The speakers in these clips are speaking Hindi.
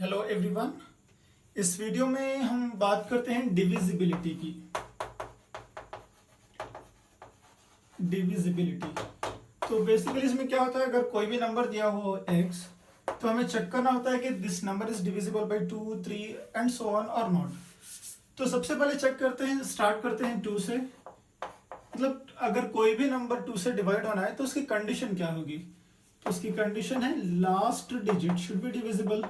Hello everyone. इस वीडियो में हम बात करते हैं डिविजिबिलिटी की। डिविजिबिलिटी तो बेसिकली इसमें क्या होता है, अगर कोई भी नंबर दिया हो x तो हमें चेक करना होता है कि this number is divisible bye 2, 3 and so on और नॉट। तो सबसे पहले चेक करते हैं, स्टार्ट करते हैं 2 से। मतलब अगर कोई भी नंबर 2 से डिवाइड होना है तो उसकी कंडीशन क्या होगी। तो उसकी कंडीशन है last digit should be divisible.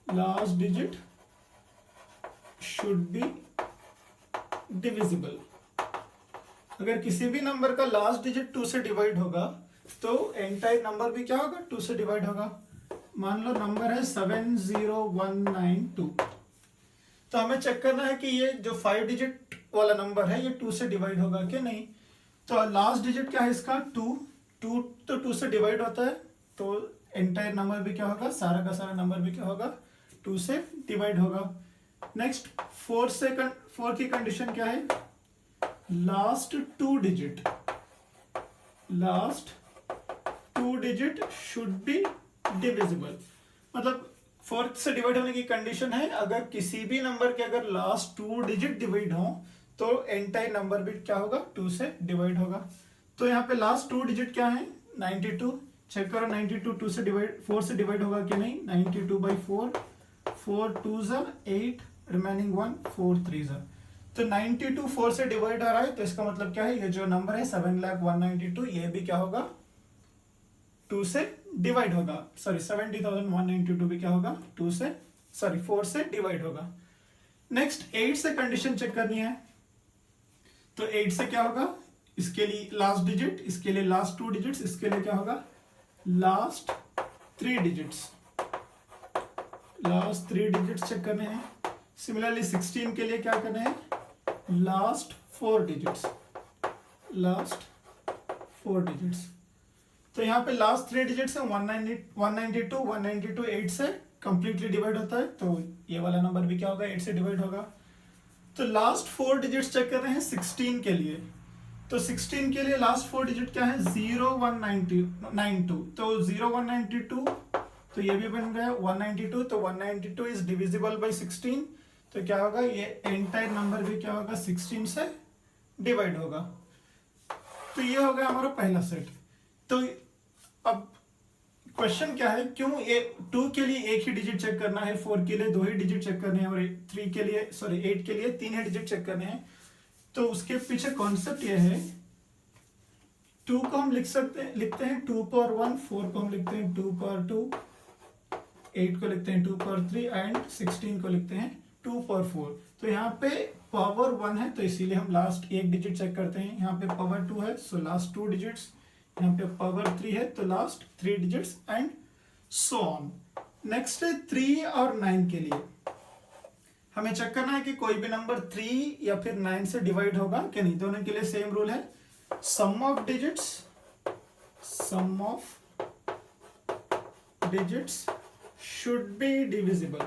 Last digit should be divisible. अगर किसी भी नंबर का लास्ट डिजिट 2 से डिवाइड होगा तो एंटायर नंबर भी क्या होगा, 2 से डिवाइड होगा। मान लो नंबर है 70192, तो हमें चेक करना है कि ये जो 5 डिजिट वाला नंबर है ये 2 से डिवाइड होगा कि नहीं। तो लास्ट डिजिट क्या है इसका 2 तो 2 से डिवाइड होता है, तो एंटायर नंबर भी क्या होगा, सारा का सारा नंबर भी क्या होगा, 2 से डिवाइड होगा। नेक्स्ट 4 की कंडीशन क्या है, last two digit should be divisible. मतलब 4 से डिवाइड होने की कंडीशन है अगर किसी भी नंबर के अगर लास्ट 2 डिजिट डिवाइड हो तो एंटायर नंबर भी क्या होगा, 2 से डिवाइड होगा। तो यहाँ पे लास्ट 2 डिजिट क्या है, 92। चेक करो 92 4 से डिवाइड होगा कि नहीं। 92/4, 4 2 8, रिमेनिंग 1 4 3। तो 92 4 से डिवाइड आ रहा है, तो इसका मतलब क्या है, ये जो नंबर है 7,192 ये भी क्या होगा, 2 से डिवाइड होगा। सॉरी 70,192 भी क्या होगा, 4 से डिवाइड होगा। नेक्स्ट 8 से कंडीशन चेक करनी है। तो 8 से क्या होगा, इसके लिए लास्ट डिजिट, इसके लिए लास्ट 2 डिजिट्स, इसके लिए क्या होगा, last 3 digits. Last 3 digits check करने हैं। सिमिलरली 16 के लिए क्या करना है, लास्ट 4 डिजिट्स। Last 4 digits. तो यहाँ पे लास्ट 3 डिजिट्स है 192 8 से कंप्लीटली डिवाइड होता है, तो ये वाला नंबर भी क्या होगा, 8 से डिवाइड होगा। तो लास्ट 4 डिजिट्स चेक कर रहे हैं 16 के लिए। तो 16 के लिए लास्ट 4 डिजिट क्या है, 0192। तो 0192, तो ये भी बन गया 192। तो 192 इज डिविजिबल बाय 16, तो क्या होगा, ये एंटायर नंबर भी क्या होगा, 16 से डिवाइड होगा। तो ये हो गया हमारा पहला सेट। तो अब क्वेश्चन क्या है, क्यों 2 के लिए एक ही डिजिट चेक करना है, 4 के लिए 2 ही डिजिट चेक करने हैं, और 8 के लिए 3 ही डिजिट चेक करने हैं। तो उसके पीछे कॉन्सेप्ट ये है, 2 को हम लिखते हैं 2 पावर 1, 4 को हम लिखते हैं 2 पावर 2, 8 को लिखते हैं 2 पावर 3 एंड 16 को लिखते हैं 2 पावर 4। तो यहाँ पे पावर 1 है तो इसीलिए हम लास्ट एक डिजिट चेक करते हैं। यहाँ पे पावर 2 है सो लास्ट 2 डिजिट्स। यहाँ पे पावर 3 है तो last 3 digits and so on. Next है 3 और 9 के लिए हमें चेक करना है कि कोई भी नंबर 3 या फिर 9 से डिवाइड होगा कि नहीं। दोनों के लिए सेम रूल है, sum of digits should be divisible.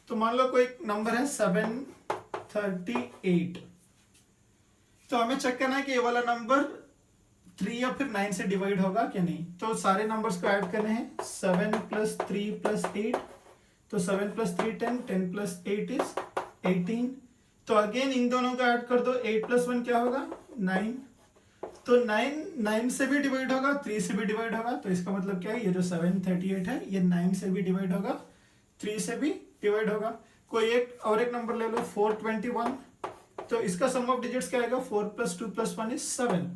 तो मान लो कोई नंबर है 738, तो हमें चेक करना है कि ये वाला नंबर 3 या फिर 9 से डिवाइड होगा कि नहीं। तो सारे नंबर्स को ऐड करने हैं, 7 + 3 + 8, तो 7 + 3 10, 10 + 8 इज 18। तो अगेन इन दोनों को ऐड कर दो, 8 + 1 क्या होगा, 9। तो 9 से भी डिवाइड होगा, 3 से भी डिवाइड होगा। तो इसका मतलब क्या है, ये जो 738 है ये 9 से भी डिवाइड होगा, 3 से भी डिवाइड होगा। कोई एक नंबर ले लो 421, तो इसका सम ऑफ डिजिट्स क्या आएगा, 4 + 2 + 1 इज 7।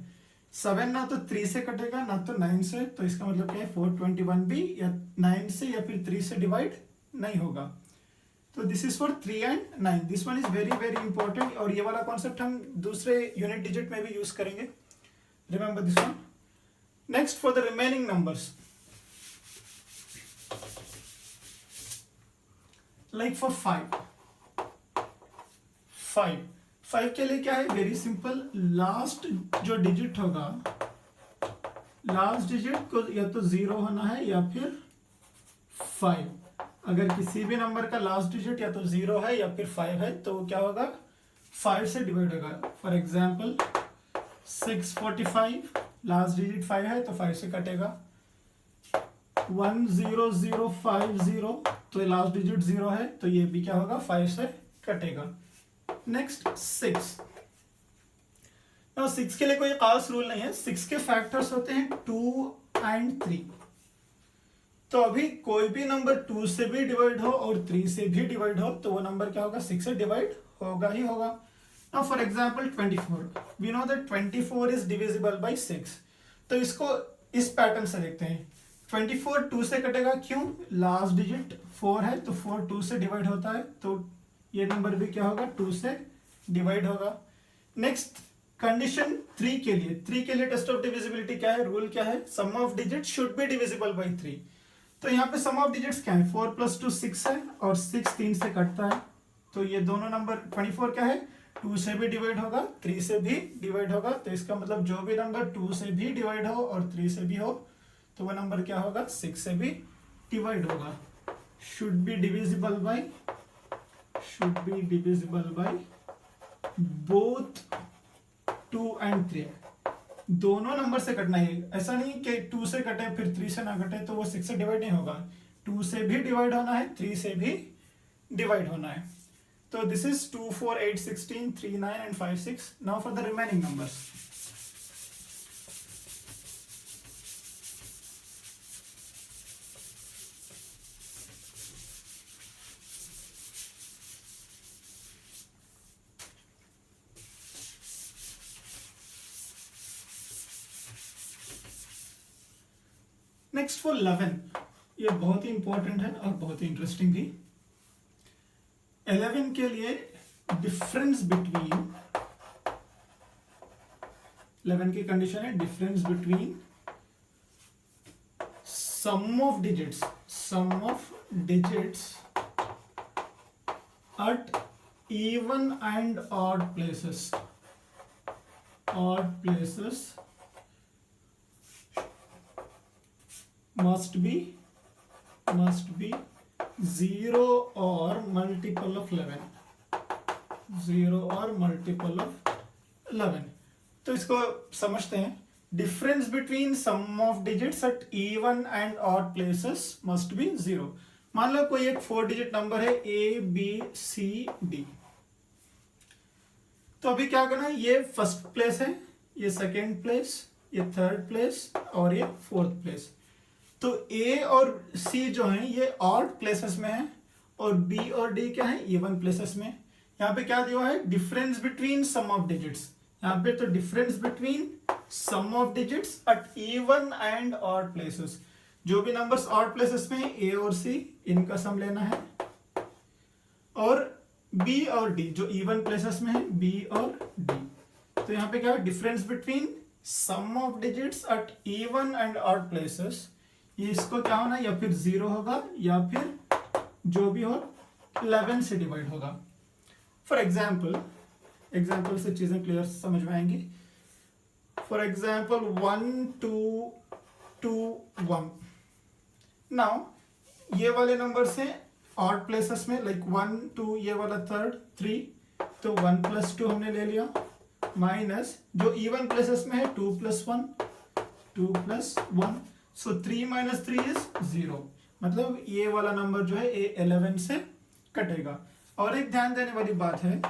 7 ना तो 3 से कटेगा ना तो 9 से, तो इसका मतलब क्या है 421 भी या 9 से या फिर 3 से डिवाइड नहीं होगा। तो this is for 3 and 9। This one is very very important, और ये वाला कॉन्सेप्ट हम दूसरे यूनिट डिजिट में भी यूज करेंगे। Remember this one. Next for the remaining numbers, like for 5 के लिए क्या है, वेरी सिंपल। लास्ट जो डिजिट होगा, लास्ट डिजिट को या तो 0 होना है या फिर 5। अगर किसी भी नंबर का लास्ट डिजिट या तो 0 है या फिर 5 है तो क्या होगा, 5 से डिवाइड होगा। फॉर एग्जाम्पल 645 लास्ट डिजिट 5 है तो 5 से कटेगा। 10050 तो लास्ट डिजिट 0 है तो ये भी क्या होगा 5 से कटेगा। नेक्स्ट 6। now 6 के लिए कोई खास रूल नहीं है, 6 के फैक्टर्स होते हैं 2 एंड 3। तो अभी कोई भी नंबर 2 से भी डिवाइड हो और 3 से भी डिवाइड हो तो वो नंबर क्या होगा 6 से डिवाइड होगा ही होगा। now for example 24, we know that 24 is divisible by 6। तो इसको इस पैटर्न से देखते हैं। 24 2 से कटेगा, क्यों? लास्ट डिजिट 4 है तो 4 2 से डिवाइड होता है तो ये नंबर भी क्या होगा 2 से डिवाइड होगा। नेक्स्ट कंडीशन 3 के लिए, 3 के लिए टेस्ट ऑफ डिविजिबिलिटी क्या है, रूल क्या है, sum of digit should be divisible by 3। तो यहाँ पे सम ऑफ डिजिट्स क्या है, 4 + 2 6 है और 6 3 से कटता है तो ये दोनों नंबर 24 क्या है 2 से भी डिवाइड होगा 3 से भी डिवाइड होगा। तो इसका मतलब जो भी नंबर 2 से भी डिवाइड हो और 3 से भी हो तो वह नंबर क्या होगा 6 से भी डिवाइड होगा। Should be divisible by both 2 and 3। दोनों नंबर से कटना है, ऐसा नहीं कि 2 से कटे फिर 3 से ना कटे तो वो 6 से डिवाइड नहीं होगा। 2 से भी डिवाइड होना है, 3 से भी डिवाइड होना है। तो this is 2 4 8 16 3 9 and 5 6। Now for the remaining numbers. Next for 11, ये बहुत ही इंपॉर्टेंट है और बहुत ही इंटरेस्टिंग भी। 11 के लिए डिफरेंस बिटवीन, 11 की कंडीशन है difference between sum of digits at even and odd places must be 0 or multiple of 11। 0 और मल्टीपल ऑफ 11। तो इसको समझते हैं। Difference between sum of digits at even and odd places must be 0। मान लो कोई एक 4 डिजिट नंबर है ABCD। तो अभी क्या करना है, ये फर्स्ट प्लेस है, ये सेकेंड प्लेस, ये थर्ड प्लेस और ये फोर्थ प्लेस। तो A और C जो है ये ऑड प्लेसेस में है और B और D क्या है इवन प्लेसेस में। यहाँ पे क्या दिया है difference between sum of digits. यहाँ पे तो difference between sum of digits at even and odd places. जो भी नंबर्स ऑड प्लेसेस में है A और C इनका सम लेना है, और B और D जो इवन प्लेसेस में है B और D। तो यहाँ पे क्या है difference between sum of digits at even and odd places. ये इसको क्या होना या फिर 0 होगा या फिर जो भी हो 11 से डिवाइड होगा। फॉर एग्जाम्पल से चीजें क्लियर समझ में आएंगी। For example 1 2 2 1। नाउ ये वाले नंबर से ऑड प्लेसेस में लाइक 1 2 ये वाला थर्ड 3 तो 1 + 2 हमने ले लिया, माइनस जो इवन प्लेसेस में है 2 + 1 सो 3 - 3 इज 0। मतलब ये वाला नंबर जो है 11 से कटेगा। और एक ध्यान देने वाली बात है,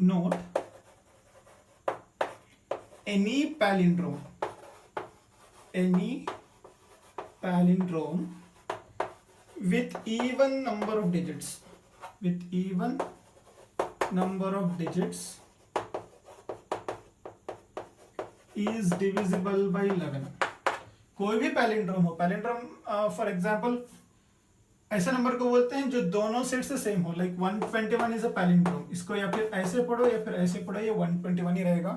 note any palindrome with even number of digits is divisible by 11। कोई भी पैलिंड्रोम हो, पैलिंड्रोम फॉर एग्जांपल ऐसे नंबर को बोलते हैं जो दोनों सेट से सेम हो, लाइक 121 इज अ पैलिंड्रोम। इसको या फिर ऐसे पढ़ो या फिर ऐसे पढ़ो, ये 121 ही रहेगा।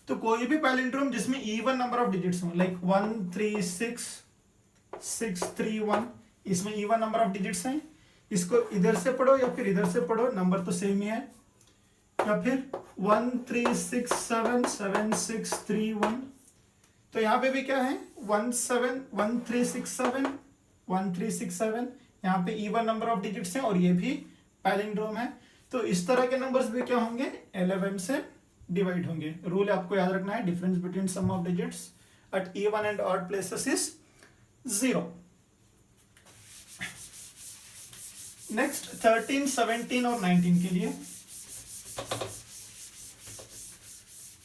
तो कोई भी पैलिंड्रोम जिसमें इवन नंबर ऑफ डिजिट्स हो, लाइक 1 3 6 6 3 1, इसमें इवन नंबर ऑफ डिजिट्स हैं। इसको इधर से पढ़ो या फिर इधर से पढ़ो, नंबर तो सेम ही है। या फिर 1 3 6 7 7 6 3 1। तो यहाँ पे भी क्या है 1 7 1 3 6 7 1 3 6 7, यहाँ पे इवन नंबर ऑफ डिजिट्स हैं और ये भी पैलिंड्रोम है। तो इस तरह के नंबर्स भी क्या होंगे 11 से डिवाइड होंगे। रूल आपको याद रखना है, difference between sum of digits at even and odd places is 0। Next 13, 17 और 19 के लिए,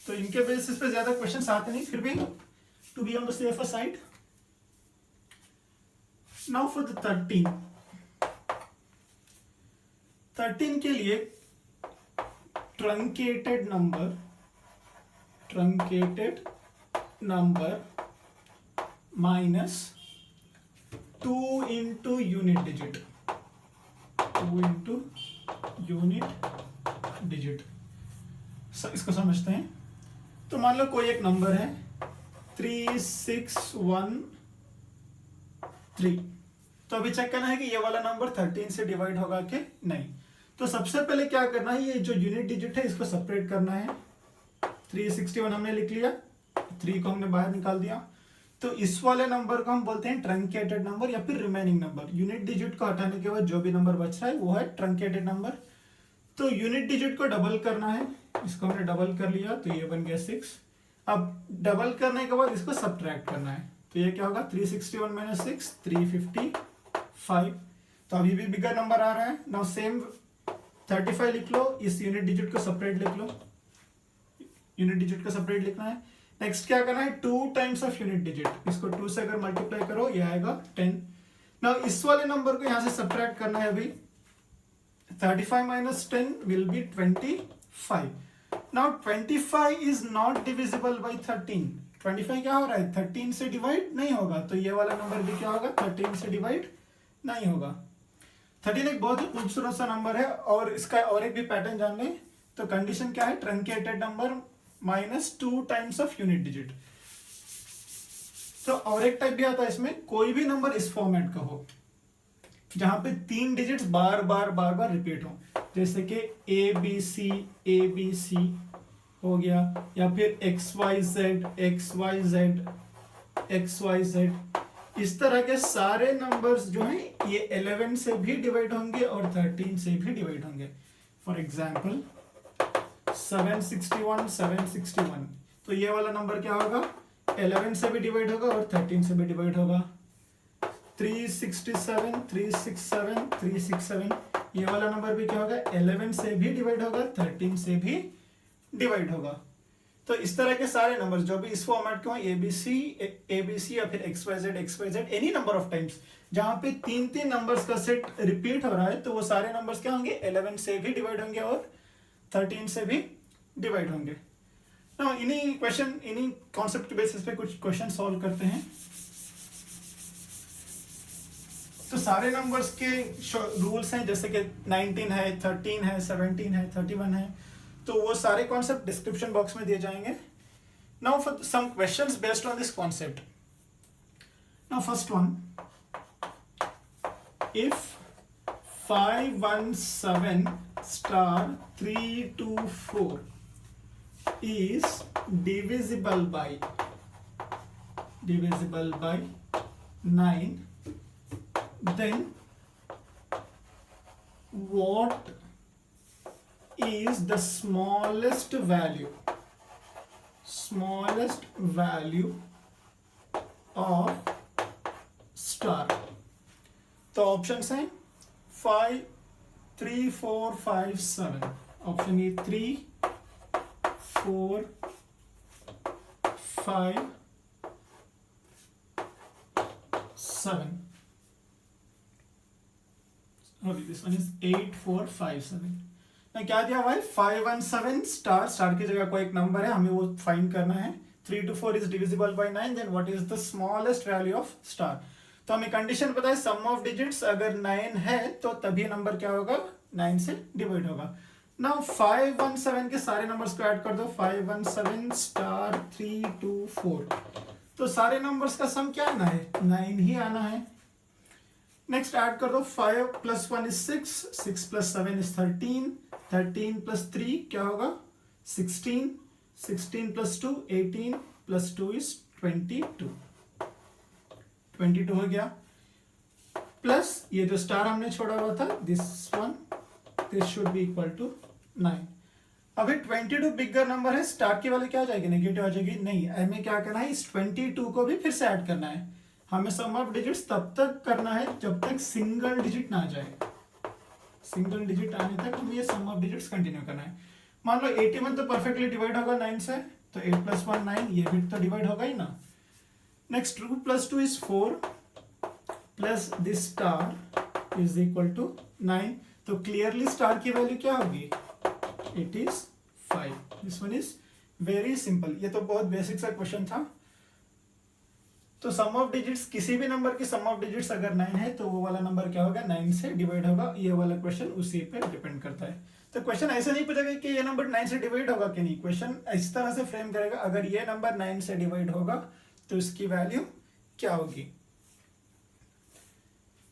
तो इनके बेसिस पे ज्यादा क्वेश्चंस आते नहीं, फिर भी to be on the safer side. Now for the 13 के लिए truncated number minus 2 into unit digit, 2 into unit digit. इसको समझते हैं। तो मान लो कोई एक नंबर है 3613, तो अभी चेक करना है कि ये वाला नंबर 13 से डिवाइड होगा कि नहीं। तो सबसे पहले क्या करना है, ये जो यूनिट डिजिट है इसको सेपरेट करना है। 361 हमने लिख लिया, 3 को हमने बाहर निकाल दिया। तो इस वाले नंबर को हम बोलते हैं ट्रंकेटेड नंबर या फिर रिमेनिंग नंबर। यूनिट डिजिट को हटाने के बाद जो भी नंबर बच रहा है वो है ट्रंकेटेड नंबर। तो यूनिट डिजिट को डबल करना है, इसको हमने डबल कर लिया तो ये बन गया 6। अब डबल करने के बाद इसको सब्ट्रैक्ट करना है, तो ये क्या होगा 361 माइनस 6, 355। तो अभी भी बिगर नंबर आ रहा है। नाउ सेम 35 लिख लो, इस यूनिट डिजिट को सेपरेट लिख लो, यूनिट डिजिट को सेपरेट लिखना है। नेक्स्ट क्या करना है, 2 टाइम्स ऑफ यूनिट डिजिट, इसको 2 से अगर मल्टीप्लाई करो ये आएगा 10। नाउ इस वाले नंबर को यहां से सब्ट्रैक्ट करना है। अभी 35 minus 10 will be 25। Now 25 is not divisible by 13। 25 क्या हो रहा है, 13 से डिवाइड नहीं होगा, तो ये वाला नंबर भी क्या होगा, 13 से डिवाइड नहीं होगा। 13 एक बहुत ही खूबसूरत सा नंबर है, और इसका और एक भी पैटर्न जान लें। तो कंडीशन क्या है, truncated number minus 2 times of unit digit. तो और एक टाइप भी आता है इसमें, कोई भी नंबर इस फॉर्मेट का हो जहां पे 3 डिजिट्स बार बार रिपीट हो, जैसे कि ABC हो गया, या फिर XYZ। इस तरह के सारे नंबर्स जो हैं ये 11 से भी डिवाइड होंगे और 13 से भी डिवाइड होंगे। फॉर एग्जाम्पल 761, तो ये वाला नंबर क्या होगा, 11 से भी डिवाइड होगा और 13 से भी डिवाइड होगा। 367, ये वाला नंबर भी क्या होगा, 11 से भी डिवाइड होगा, 13 से भी डिवाइड होगा। तो इस तरह के सारे नंबर्स जो भी इस फॉर्मेट के हो, ABC या फिर XYZ, any number of times जहां पे 3 नंबर्स का सेट रिपीट हो रहा है, तो वो सारे नंबर्स क्या होंगे, 11 से भी डिवाइड होंगे और 13 से भी डिवाइड होंगे। नाउ इन्हीं कॉन्सेप्ट के बेसिस पे कुछ क्वेश्चन सॉल्व करते हैं। तो सारे नंबर्स के रूल्स हैं, जैसे कि 19 है, 13 है, 17 है, 31 है, तो वो सारे कॉन्सेप्ट डिस्क्रिप्शन बॉक्स में दिए जाएंगे। Now for some questions based on this concept. Now first one, if 517*324 is divisible by 9, then what is the smallest value of star? तो ऑप्शंस हैं 5, 3, 4, 5, 7। Option A 3, 4, 5, 7। This one is 8, 4, 5, 7। मैं क्या दिया हुआ है, 517 स्टार की जगह कोई एक नंबर है, हमें वो फाइंड करना है। 3 to 4 is divisible by 9, then what is the smallest value of star. तो हमें कंडीशन पता है, सम ऑफ डिजिट्स अगर 9 है तो तभी नंबर क्या होगा, 9 से डिवाइड होगा। नाउ 517 के सारे नंबर्स को ऐड कर दो, 517 स्टार 3, 2, 4। तो सारे नंबर्स का सम क्या आना है, 9 ही आना है। नेक्स्ट ऐड कर दो, 5 + 1 is 6, 6 + 7 is 13, 13 + 3 क्या होगा, 16, 16 + 2 18, + 2 is 22 हो गया। प्लस ये जो स्टार हमने छोड़ा हुआ था, this should be equal to 9। अभी 22 बिगर नंबर है, स्टार की वाले क्या आ जाएगी, नेगेटिव आ जाएगी, नहीं, हमें क्या करना है, इस 22 को भी फिर से ऐड करना है। हमें सम ऑफ डिजिट्स तब तक करना है जब तक सिंगल डिजिट ना आ जाए, सिंगल डिजिट आने तक हमें ये सम ऑफ डिजिट्स कंटिन्यू करना है। मान लो 81 तो परफेक्टली डिवाइड होगा 9 से, तो 8 + 1 9, ये भी तो डिवाइड होगा ही ना। Next 2 + 2 is 4 plus this star is equal to 9, तो क्लियरली स्टार की वैल्यू क्या होगी, it is 5। This one is very simple, ये तो बहुत बेसिक सा क्वेश्चन था। तो सम ऑफ डिजिट्स, किसी भी नंबर की सम ऑफ डिजिट्स अगर 9 है तो वो वाला नंबर क्या होगा, 9 से डिवाइड होगा। ये वाला क्वेश्चन उसी पे डिपेंड करता है। तो क्वेश्चन ऐसे नहीं पूछेगा कि ये नंबर 9 से डिवाइड होगा कि नहीं, क्वेश्चन इस तरह से फ्रेम करेगा, अगर ये नंबर 9 से डिवाइड होगा तो इसकी वैल्यू क्या होगी।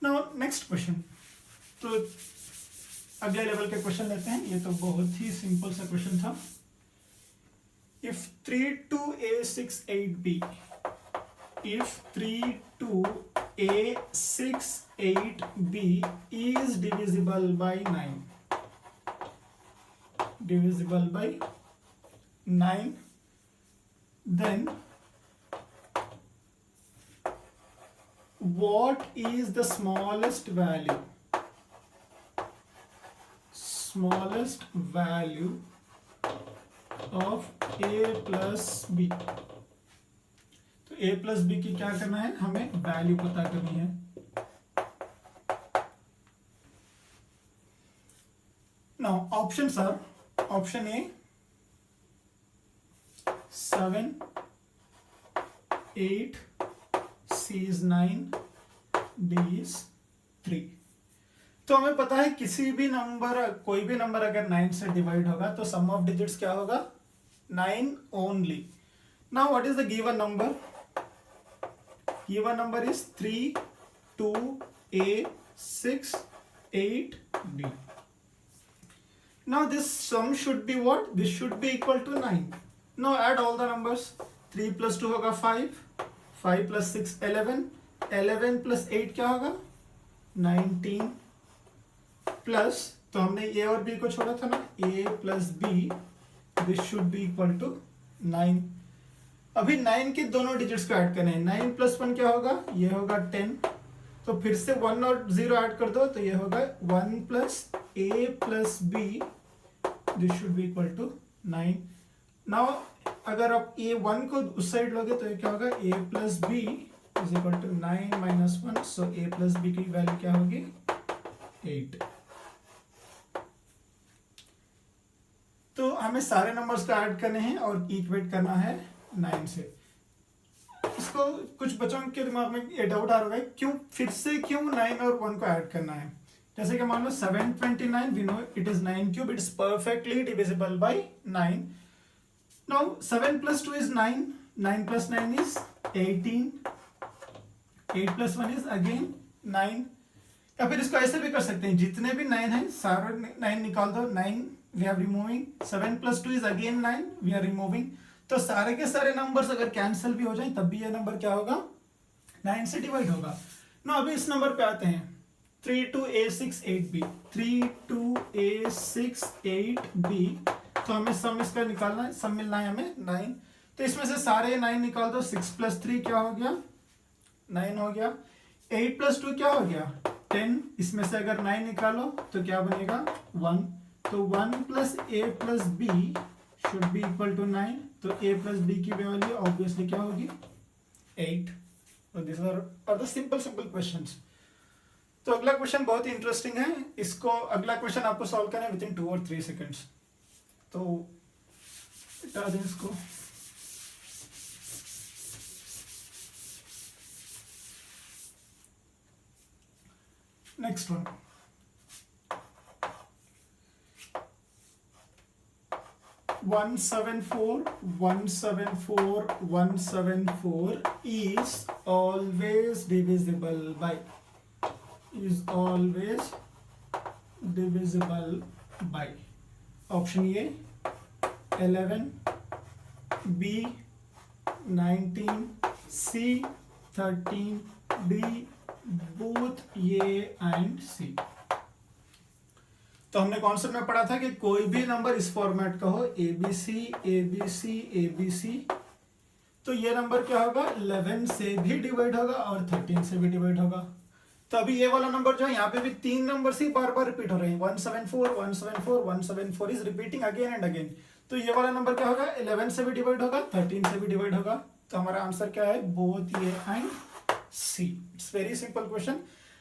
नाउ नेक्स्ट क्वेश्चन, तो अगले लेवल के क्वेश्चन लेते हैं। ये तो बहुत ही सिंपल सा क्वेश्चन था। If 32a68b, if 32a68b is divisible by 9, then what is the smallest value of a plus b। तो a plus b की क्या करना है, हमें वैल्यू पता करनी है। Now options are, option A 7, 8, C is 9, D is 3। तो हमें पता है किसी भी नंबर, कोई भी नंबर अगर 9 से डिवाइड होगा तो सम ऑफ डिजिट्स क्या होगा, 9 only. Now what is the given number, given number is 3, 2, A, 6, 8, B। Now this sum should be what, this should be equal to 9। Now add all the numbers, 3 + 2 होगा 5, 5 + 6 11, 11 + 8 क्या होगा 19, प्लस, तो हमने ए और बी को छोड़ा था ना, a + b, this should be equal to 9। अभी 9 के दोनों डिजिट्स को ऐड करने हैं, 9 + 1 क्या होगा, ये होगा 10, तो फिर से 1 और 0 ऐड कर दो, तो ये होगा 1 + a + b, this should be equal to 9। Now अगर आप a1 को उस साइड लोगे तो ये क्या होगा, a + b is equal to 9 - 1, so a + b की वैल्यू क्या होगी 8। तो हमें सारे नंबर्स को ऐड करने हैं और इक्वेट करना है 9 से। इसको कुछ बच्चों के दिमाग में ये डाउट आ रहा है, क्यों फिर से क्यों 9 और 1 को ऐड करना है। जैसे कि मान लो 729, we know it is 9³ it's perfectly divisible by 9। Now 7 + 2 is 9, 9 + 9 is 18, 8 + 1 is again 9। या फिर इसको ऐसे भी कर सकते हैं, जितने भी 9 हैं सारे 9 निकाल दो, 9 we are removing, 7 + 2 is again 9, we are removing. तो सारे के सारे नंबर्स अगर कैंसिल भी हो जाए तब भी ये नंबर क्या होगा 9 से डिवाइड होगा। ना अभी इस नंबर पे आते हैं, 32a68b, 32a68b, तो हमें सम इसका निकालना है, सम मिलना है हमें 9। तो इसमें से सारे 9 निकाल दो, 6 + 3 क्या हो गया 9 हो गया, 8 + 2 क्या हो गया 10, इसमें से अगर 9 निकालो तो क्या बनेगा 1, तो 1 + a + b should be equal to 9, तो a + b की वैल्यू ऑब्वियसली क्या होगी 8। तो this are the simple questions. तो अगला क्वेश्चन बहुत ही इंटरेस्टिंग है, इसको अगला क्वेश्चन आपको सॉल्व करना है विद इन 2 और 3 सेकेंड्स। तो हटा दें इसको। Next one, one seven four is always divisible by, option A 11, B 19, C 13, D both A and C। तो हमने कॉन्सेप्ट में पढ़ा था कि कोई भी नंबर इस फॉर्मेट का हो ABC ABC ABC, तो ये नंबर क्या होगा 11 से भी डिवाइड होगा और 13 से भी डिवाइड होगा। तो अभी ये वाला नंबर जो है यहाँ पे भी तीन नंबर से बार बार रिपीट हो रहे हैं, 174 174 174 is repeating again and again. तो ये वाला नंबर क्या होगा 11 से भी डिवाइड होगा 13 से भी डिवाइड होगा। तो हमारा आंसर क्या है both A and C. It's very simple question.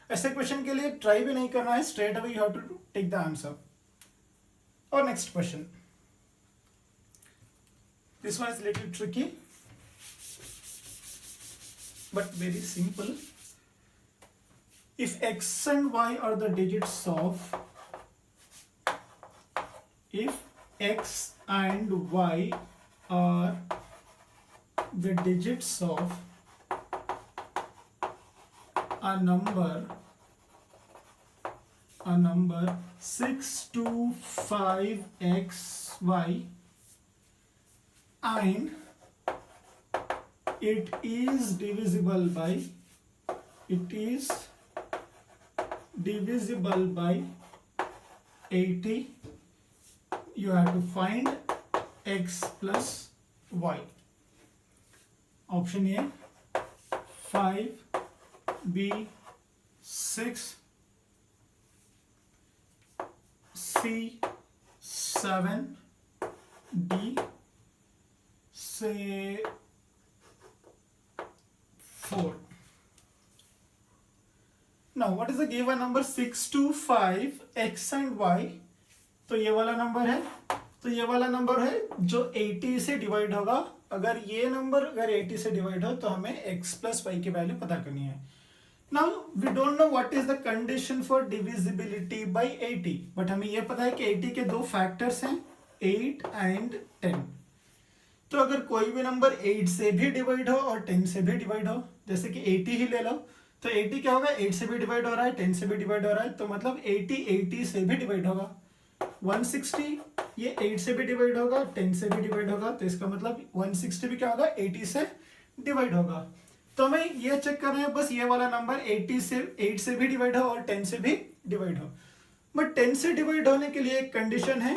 ऐसे क्वेश्चन के लिए ट्राई भी नहीं करना है, straight away you have to take the answer. और next question, this one is little tricky but very simple. If x and y are the digits of, if x and y are the digits of a number 6 to 5xy and it is divisible by 80, you have to find x plus y. Option A 5, B 6, C 7, D say 4. Now what is the given number 6 to 5 x and y? तो ये वाला नंबर है, तो ये वाला नंबर है जो 80 से डिवाइड होगा। अगर ये नंबर अगर 80 से डिवाइड हो तो हमें x प्लस y की वैल्यू पता करनी है। Now we don't know what is the condition for divisibility by 80, but हमें ये पता है कि 80 के दो फैक्टर्स हैं 8 and 10। तो अगर कोई भी नंबर 8 से भी डिवाइड हो और 10 से भी डिवाइड हो, जैसे कि 80 ही ले लो, तो 80 क्या होगा 8 से भी डिवाइड हो रहा है 10 से भी डिवाइड हो रहा है, तो मतलब 80 से भी डिवाइड होगा। 160 ये 8 से भी डिवाइड होगा 10 से भी डिवाइड होगा, तो इसका मतलब 160 भी क्या होगा 80 से डिवाइड होगा। तो हमें ये चेक करना है बस ये वाला नंबर 80 से 8 से भी डिवाइड हो और 10 से भी डिवाइड हो। बट 10 से डिवाइड होने के लिए एक कंडीशन है,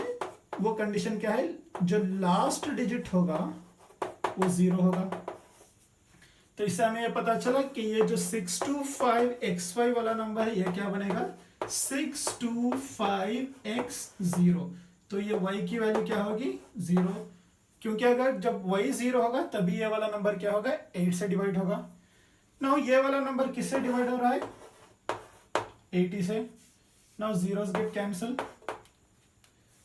वो कंडीशन क्या है, जो लास्ट डिजिट होगा वो 0 होगा। तो इससे हमें ये पता चला कि ये जो 6 to 5xy वाला नंबर है ये क्या बनेगा 6 to 5x0। तो ये y की वैल्यू क्या होगी 0, क्योंकि अगर जब y 0 होगा तभी ये वाला नंबर क्या होगा 8 से डिवाइड होगा। नाउ ये वाला नंबर किससे डिवाइड हो रहा है 80 से। नाउ जीरोस गेट कैंसल,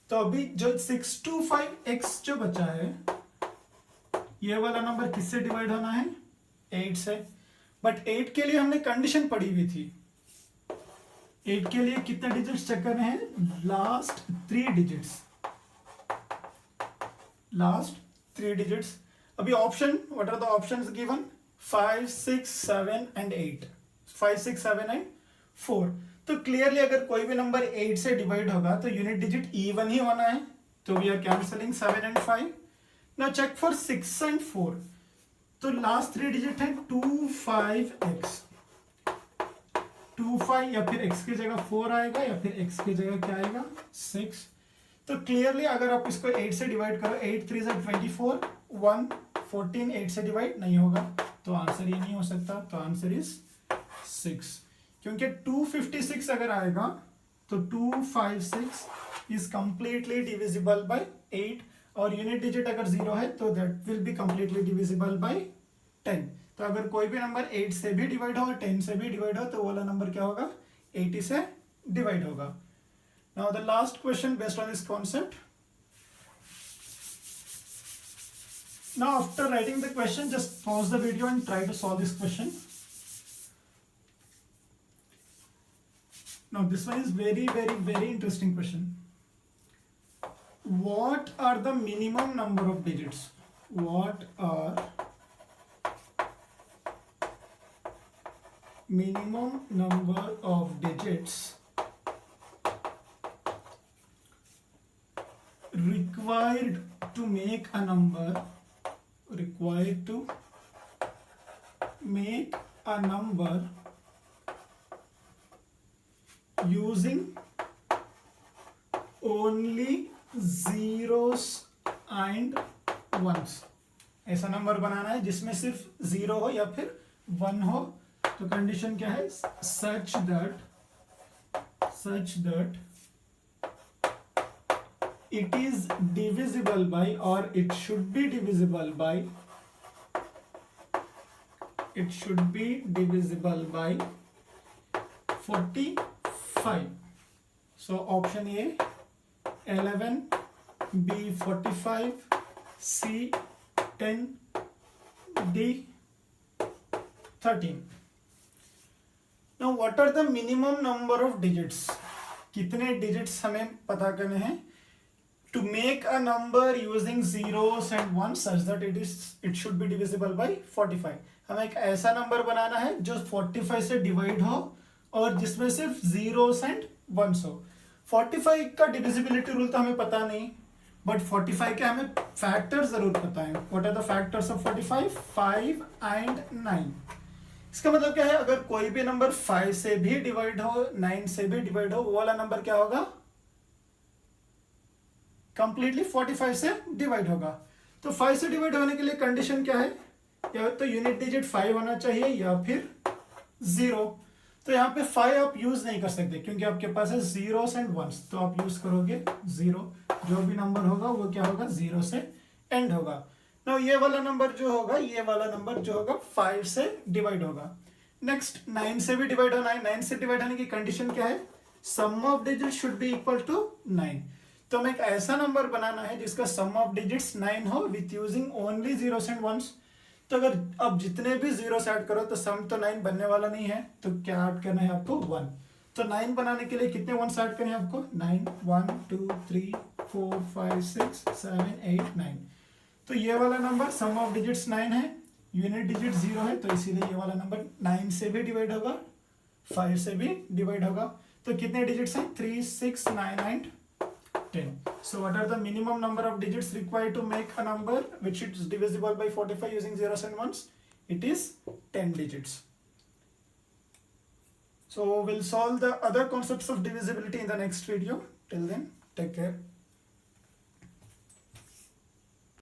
तो अभी जो 6 to 5x जो बचा है ये वाला नंबर किससे डिवाइड होना है 8 से। बट 8 के लिए हमने कंडीशन पढ़ी हुई थी, 8 के लिए कितने डिजिट्स चेक करने हैं लास्ट 3 डिजिट्स, लास्ट 3 डिजिट्स। अभी option what are the options given 5 6 7 and 8, 5 6 7 and 4। तो क्लियरली अगर कोई भी नंबर 8 से डिवाइड होगा तो यूनिट डिजिट इवन ही होना है, तो we are cancelling 7 and 5। Now check for 6 and 4, तो लास्ट 3 डिजिट है 2 5x, 2 5 या फिर x की जगह 4 आएगा या फिर x की जगह क्या आएगा 6। तो क्लियरली अगर आप इसको 8 से डिवाइड करो 8 3 24 1 14 8 से डिवाइड नहीं होगा, तो आंसर ये नहीं हो सकता। तो आंसर इज 6, क्योंकि 256 अगर आएगा तो 256 इज कंप्लीटली डिविजिबल बाय 8, और यूनिट डिजिट अगर 0 है तो that will be completely divisible by 10। तो अगर कोई भी नंबर 8 से भी डिवाइड हो और 10 से भी डिवाइड हो तो वो वाला नंबर क्या होगा 80 से डिवाइड होगा। Now the last question based on this concept. Now after writing the question, just pause the video and try to solve this question. Now this one is very interesting question. What are the minimum number of digits? What are minimum number of digits required to make a number using only zeros and ones, ऐसा नंबर बनाना है जिसमें सिर्फ 0 हो या फिर 1 हो। तो कंडीशन क्या है, such that it is divisible by, or it should be divisible by 45. So option A 11, B 45, C 10, D 13. Now what are the minimum number of digits? कितने digits हमें पता करने हैं to make a number using zeros and ones such that it should be divisible by 45. हमें एक ऐसा नंबर बनाना है जो 45 से डिवाइड हो और जिसमें सिर्फ zeros and ones हो। 45 का डिविजिबिलिटी रूल तो हमें पता नहीं, बट 45 के हमें फैक्टर्स जरूर पता है। What are the factors of 45? 5 and 9। इसका मतलब क्या है, अगर कोई भी नंबर 5 से भी डिवाइड हो, 9 से भी डिवाइड हो, वो वाला नंबर क्या होगा, कंप्लीटली 45 से डिवाइड होगा। तो 5 से डिवाइड होने के लिए कंडीशन क्या है, या तो यूनिट डिजिट 5 होना चाहिए या फिर 0। तो यहाँ पे 5 आप यूज नहीं कर सकते क्योंकि आपके पास है zeros and ones, तो आप यूज करोगे 0। जो भी नंबर होगा वो क्या होगा, 0 से एंड होगा। नाउ ये वाला नंबर जो होगा, ये वाला नंबर जो होगा 5 से डिवाइड होगा। नेक्स्ट 9 से भी डिवाइड होना है। 9 से डिवाइड होने की कंडीशन क्या है, sum of digit should be equal to 9। तो हमें एक ऐसा नंबर बनाना है जिसका सम ऑफ डिजिट्स 9 हो with using only zeros and ones। तो अगर अब जितने भी जीरोस ऐड करो तो सम तो 9 बनने वाला नहीं है, तो क्या ऐड करना है आपको, 1। तो 9 बनाने के लिए कितने वंस ऐड करने हैं आपको, 9, 1 2 3 4 5 6 7 8 9। तो ये वाला नंबर सम ऑफ डिजिट्स 9 है, यूनिट डिजिट 0 है, तो इसीलिए ये वाला नंबर 9 से भी डिवाइड होगा, 5 से भी डिवाइड होगा। तो कितने डिजिट्स हैं, 3 6 9 and 10. So what are the minimum number of digits required to make a number which is divisible by 45 using zeros and ones? It is 10 digits. So we'll solve the other concepts of divisibility in the next video. Till then, take care.